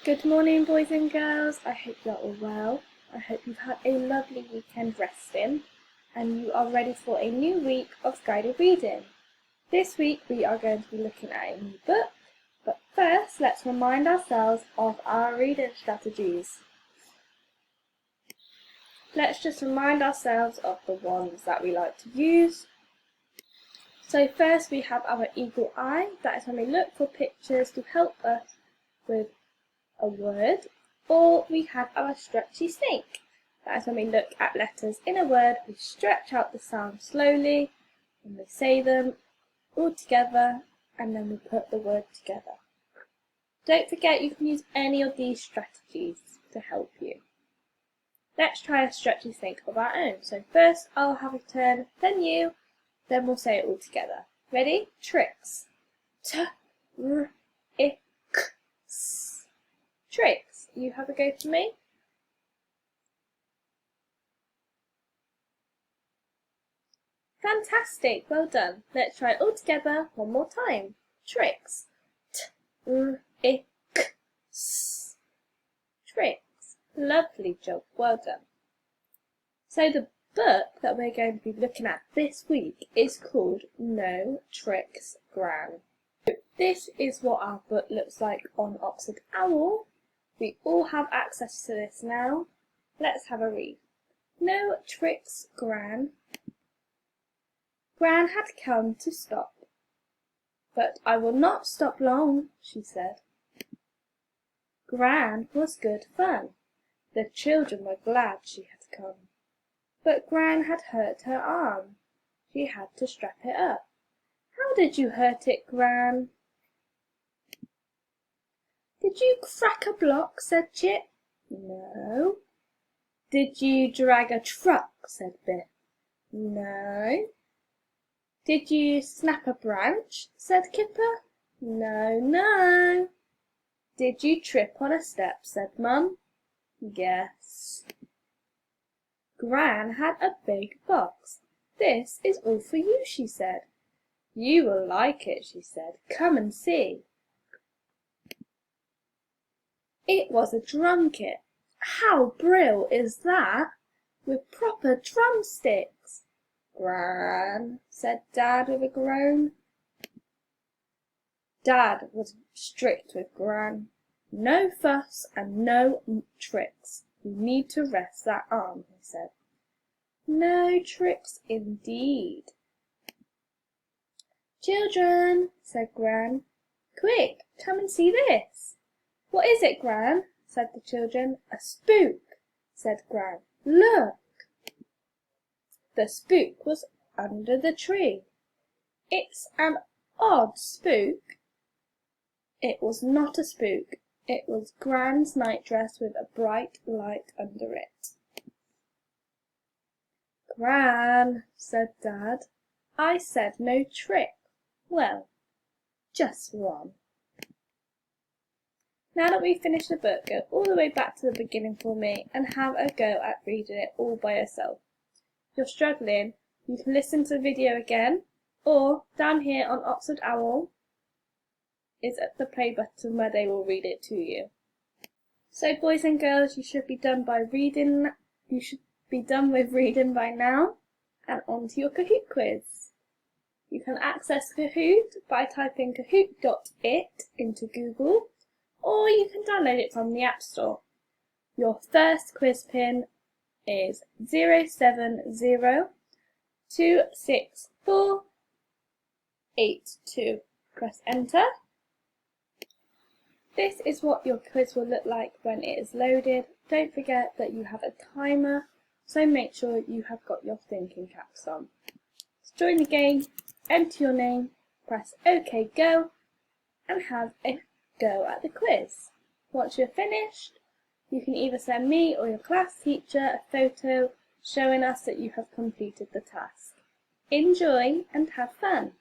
Good morning, boys and girls. I hope you're all well. I hope you've had a lovely weekend resting and you are ready for a new week of guided reading. This week we are going to be looking at a new book, but first let's remind ourselves of our reading strategies. Let's just remind ourselves of the ones that we like to use. So first we have our eagle eye. That is when we look for pictures to help us with a word, or we have our stretchy snake. That is when we look at letters in a word, we stretch out the sound slowly and we say them all together and then we put the word together. Don't forget you can use any of these strategies to help you. Let's try a stretchy snake of our own. So first I'll have a turn, then you, then we'll say it all together. Ready? Tricks. T-r-i-c-s. Tricks. You have a go for me. Fantastic. Well done. Let's try it all together one more time. Tricks. T-r-i-c-s. Tricks. Lovely job. Well done. So the book that we're going to be looking at this week is called No Tricks, Gran. This is what our book looks like on Oxford Owl. We all have access to this now. Let's have a read. No tricks, Gran. Gran had come to stop. But I will not stop long, she said. Gran was good fun. The children were glad she had come. But Gran had hurt her arm. She had to strap it up. How did you hurt it, Gran? Did you crack a block? Said Chip. No. Did you drag a truck? Said Biff. No. Did you snap a branch? Said Kipper. No, no. Did you trip on a step? Said Mum. Yes. Gran had a big box. This is all for you, she said. You will like it, she said. Come and see. It was a drum kit. How brill is that? With proper drumsticks. Gran, said Dad with a groan. Dad was strict with Gran. No fuss and no tricks. You need to rest that arm, he said. No tricks indeed. Children, said Gran. Quick, come and see this. What is it, Gran? Said the children. A spook, said Gran. Look! The spook was under the tree. It's an odd spook. It was not a spook. It was Gran's nightdress with a bright light under it. Gran, said Dad. I said no trick. Well, just one. Now that we've finished the book, go all the way back to the beginning for me and have a go at reading it all by yourself. If you're struggling, you can listen to the video again, or down here on Oxford Owl is at the play button where they will read it to you. So boys and girls, you should be done with reading by now and on to your Kahoot quiz. You can access Kahoot by typing kahoot.it into Google, or you can download it from the App Store. Your first quiz pin is 07026482. Press enter. This is what your quiz will look like when it is loaded. Don't forget that you have a timer, so make sure you have got your thinking caps on. To join the game, enter your name, press OK Go, and have a go at the quiz. Once you're finished, you can either send me or your class teacher a photo showing us that you have completed the task. Enjoy and have fun!